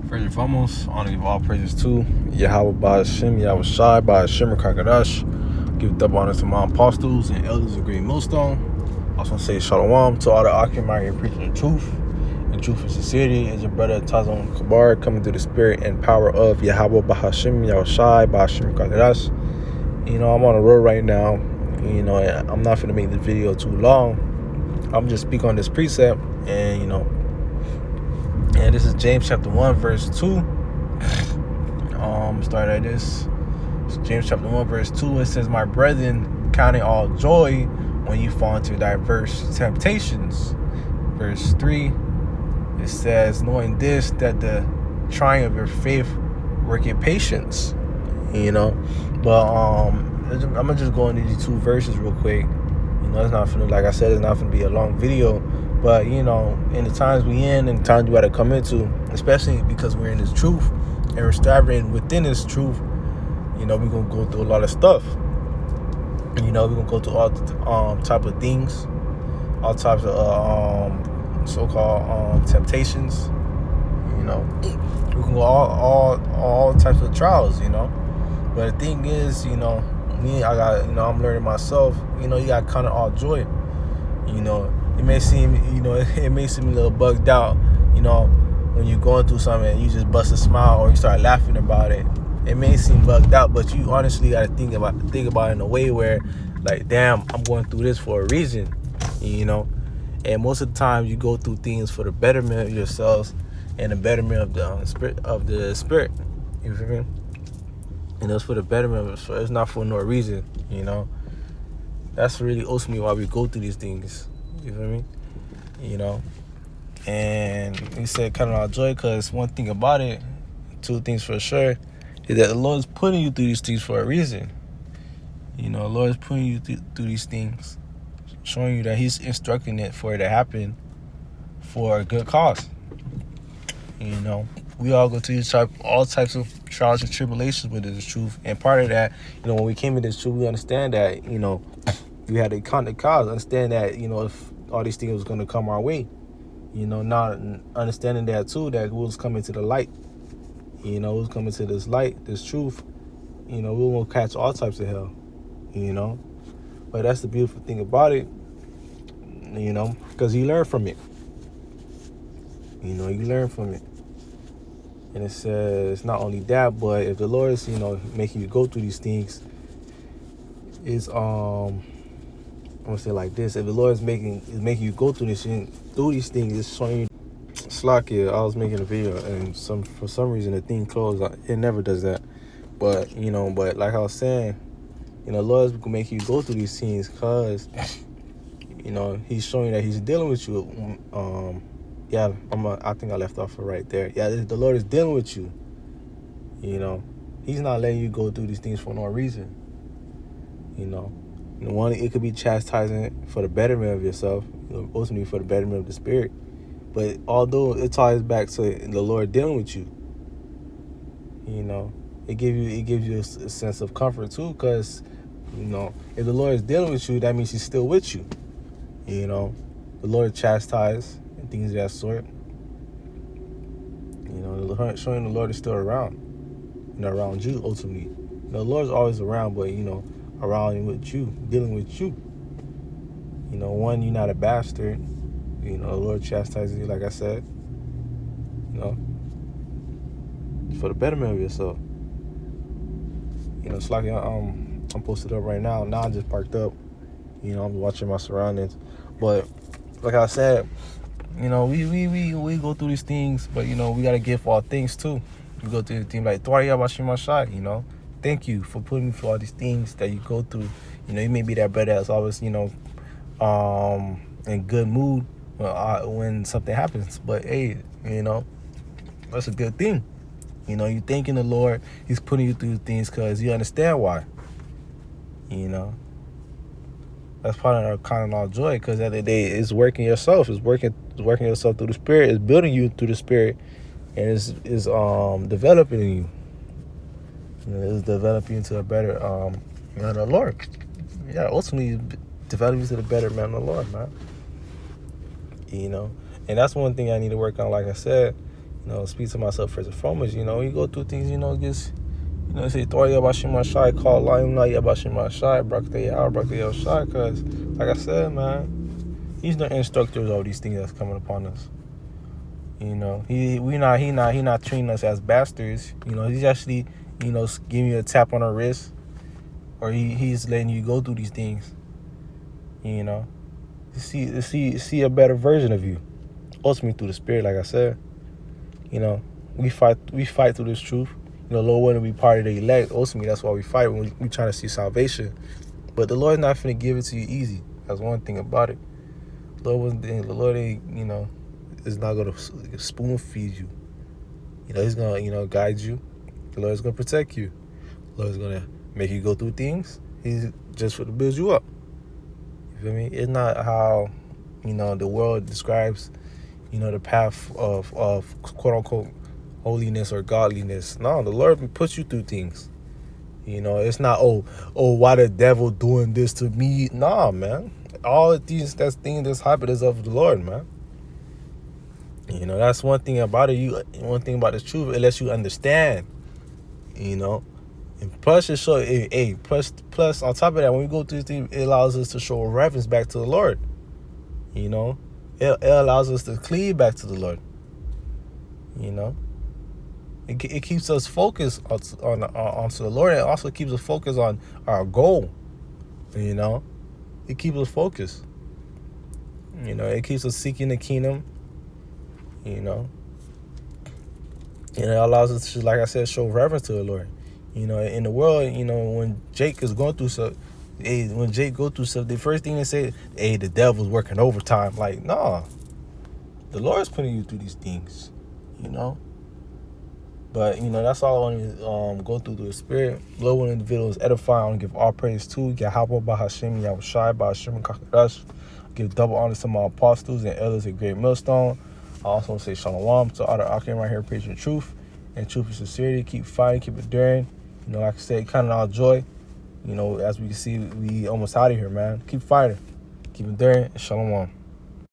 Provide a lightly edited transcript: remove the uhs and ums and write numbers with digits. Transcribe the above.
First and foremost, I want to give all praises to Yahweh Ba'Hashem, Yahweh Shai, Ba'Hashem, Kakadash. Give double honor to my apostles and elders of Great Millstone. I also want to say Shalom to all the Akim out here preaching the truth and truth and sincerity. Is your brother Tazon Kabar coming through the spirit and power of Yahweh Ba'Hashem, Yahweh Shai, Ba'Hashem, Kakadash. I'm on the road right now. I'm not going to make this video too long. I'm just speak on this precept and, and this is James chapter 1, verse 2. Start at this. It's James chapter 1, verse 2. It says, "My brethren, count it all joy when you fall into diverse temptations." Verse 3, it says, "Knowing this, that the trying of your faith worketh patience." But I'm gonna just go into these two verses real quick. It's not finna, like I said, it's not gonna be a long video. But, in the times we in and the times we got to come into, especially because we're in this truth and we're striving within this truth, we're going to go through a lot of stuff. We're going to go through all type of things, all types of so-called temptations, we can go all types of trials, But the thing is, I'm learning myself, you got to count it all joy, It may seem, it may seem a little bugged out, when you're going through something and you just bust a smile or you start laughing about it. It may seem bugged out, but you honestly got to think about it in a way where, like, damn, I'm going through this for a reason, And most of the time, you go through things for the betterment of yourselves and the betterment of the spirit. You feel me? And it's for the betterment of it, so it's not for no reason, That's really ultimately why we go through these things. You feel me? And he said, "Count it all joy," because one thing about it, two things for sure, is that the Lord is putting you through these things for a reason. The Lord is putting you through these things, showing you that He's instructing it for it to happen for a good cause. We all go through all types of trials and tribulations with this truth, and part of that, when we came to this truth, we understand that, we had to count the cost, understand that, if all these things was going to come our way, not understanding that too, that we was coming to the light, we was coming to this light, this truth, we will catch all types of hell, but that's the beautiful thing about it, because you learn from it, you learn from it. And it says not only that, but if the Lord is, making you go through these things, is I'm gonna say like this: if the Lord is making you go through these things, it's showing you. Slack. I was making a video, and for some reason the thing closed. It never does that, but but like I was saying, the Lord is gonna make you go through these things, cause He's showing that He's dealing with you. I think I left off right there. Yeah, the Lord is dealing with you. He's not letting you go through these things for no reason. One, it could be chastising for the betterment of yourself, ultimately for the betterment of the spirit. But although it ties back to the Lord dealing with you, it gives you a sense of comfort too, because if the Lord is dealing with you, that means He's still with you. The Lord chastised and things of that sort. Showing the Lord is still around, around you ultimately. The Lord's always around, but around with you, dealing with you. One, you're not a bastard. The Lord chastises you, like I said. For the betterment of yourself. It's like I'm posted up right now. Now I'm just parked up. I'm watching my surroundings. But like I said, we go through these things, but we gotta give all things too. We go through the thing like thank you for putting me through all these things that you go through. You may be that brother that's always, in good mood when something happens. But hey, that's a good thing. You thanking the Lord, He's putting you through things because you understand why. That's part of kind of our joy, because at the end of the day, it's working yourself. It's working yourself through the Spirit. It's building you through the Spirit, and it's developing you. It's developing you into a better man of the Lord. Yeah, ultimately develop you to the better man of the Lord, man. And that's one thing I need to work on. Like I said, speak to myself first and foremost. You go through things, just, say, Thor Yabashima Shai, call Layum La Yabashima Shai, Brakta Shai, because, like I said, man, he's the instructor of all these things that's coming upon us. He not treating us as bastards. He's actually, giving you a tap on the wrist, or he's letting you go through these things, to see a better version of you, ultimately through the Spirit. Like I said, we fight through this truth. Lord wanted to be part of the elect. Ultimately, that's why we fight when we trying to see salvation. But the Lord's not finna give it to you easy. That's one thing about it. The Lord ain't, is not gonna spoon feed you. He's gonna, guide you. The Lord's gonna protect you. The Lord's gonna make you go through things. He's just to build you up. You feel me? It's not how, the world describes, the path of quote unquote holiness or godliness. No, the Lord puts you through things. It's not, why the devil doing this to me? Nah, man. All of these that's happening is of the Lord, man. That's one thing about it. One thing about the truth, it lets you understand. And plus it show, plus on top of that, when we go through this thing, it allows us to show reverence back to the Lord. It allows us to cleave back to the Lord. It keeps us focused onto the Lord. It also keeps us focused on our goal. It keeps us focused. It keeps us seeking the kingdom. And it allows us to, like I said, show reverence to the Lord. In the world, when Jake is going through stuff, the first thing they say, hey, the devil's working overtime. Like, nah, the Lord's putting you through these things, But, that's all I want to go through the Spirit. Lord, when the individual is edified, I want to give all praise to Yahweh, Bahashim, Yahushai, Bahashim, and Kakadash. Give double honor to my apostles and elders at Great Millstone. I also want to say shalom to all the Akim right here preaching truth and truth and sincerity. Keep fighting, keep enduring. Like I said, kind of all joy. As we can see, we almost out of here, man. Keep fighting, keep enduring, and shalom.